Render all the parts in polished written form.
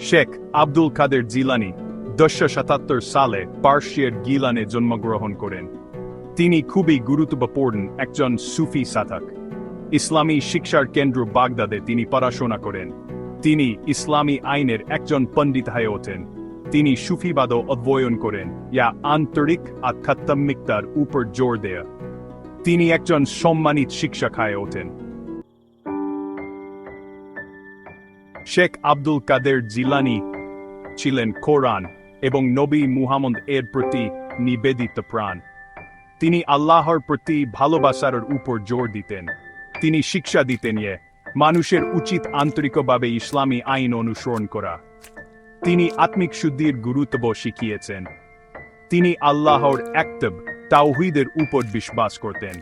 শেখ আব্দুল কাদের জিলানি ১০৭৭ সালে পার্সিয়ার গিলানে জন্মগ্রহণ করেন। তিনি খুবই গুরুত্বপূর্ণ একজন সুফি সাধক। ইসলামী শিক্ষার কেন্দ্র বাগদাদে তিনি পড়াশোনা করেন। তিনি ইসলামী আইনের একজন পণ্ডিত হয়ে ওঠেন। তিনি সুফিবাদও অধ্যয়ন করেন, যা আন্তরিক আধ্যাত্মিকতার উপর জোর দেয়। তিনি একজন সম্মানিত শিক্ষক হয়ে ওঠেন। শেখ আব্দুল কাদের জিলানি ছিলেন কোরআন এবং নবী মুহাম্মদ এর প্রতি নিবেদিত প্রাণ। তিনি আল্লাহর প্রতি ভালোবাসার উপর জোর দিতেন। তিনি শিক্ষা দিতেন যে মানুষের উচিত আন্তরিকভাবে ইসলামী আইন অনুসরণ করা। তিনি আত্মিক শুদ্ধির গুরুত্ব শিখিয়েছেন। তিনি আল্লাহর একত্ব তাওহীদের উপর বিশ্বাস করতেন।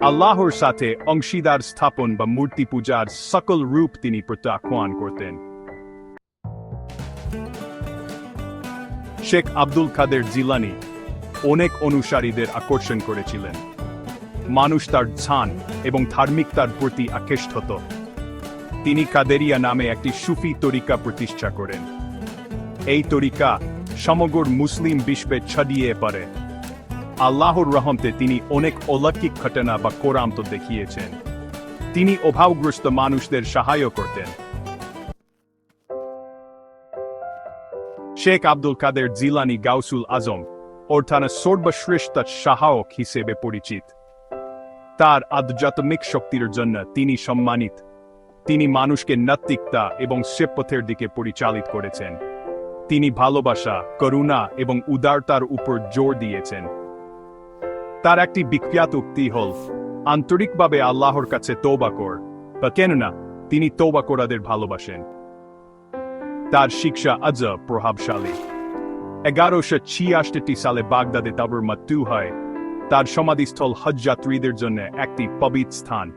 আল্লাহর সাথে অংশীদার স্থাপন বা মূর্তি পূজার সকল রূপ তিনি প্রত্যাখ্যান করতেন। শেখ আব্দুল কাদের জিলানি অনেক অনুসারীদের আকর্ষণ করেছিলেন। মানুষ তার ধ্যান এবং ধার্মিকতার প্রতি আকৃষ্ট হতো। তিনি কাদেরিয়া নামে একটি সুফি তরিকা প্রতিষ্ঠা করেন। এই তরিকা সমগ্র মুসলিম বিশ্বে ছড়িয়ে পড়ে। আল্লাহর রহমতে তিনি অনেক অলৌকিক ঘটনা বা কোরামত দেখিয়েছেন। তিনি অভাবগ্রস্ত মানুষদের সাহায্য করতেন। শেখ আব্দুল কাদের জিলানি গাউসুল আজম অর্থাৎ সর্বশ্রেষ্ঠ সহায়ক হিসেবে পরিচিত। তার আধ্যাত্মিক শক্তির জন্য তিনি সম্মানিত। তিনি মানুষকে নৈতিকতা এবং সৎপথের দিকে পরিচালিত করেছেন। তিনি ভালোবাসা, করুণা এবং উদারতার উপর জোর দিয়েছেন। তার একটি বিখ্যাত উক্তি হল, আন্তরিকভাবে আল্লাহর কাছে তওবা কর, বা কেননা তিনি তওবা করাদের ভালোবাসেন। তার শিক্ষা আজও প্রভাবশালী। ১১৬৬ সালে বাগদাদে তার মৃত্যু হয়। তার সমাধিস্থল হজ যাত্রীদের জন্য একটি পবিত্র স্থান।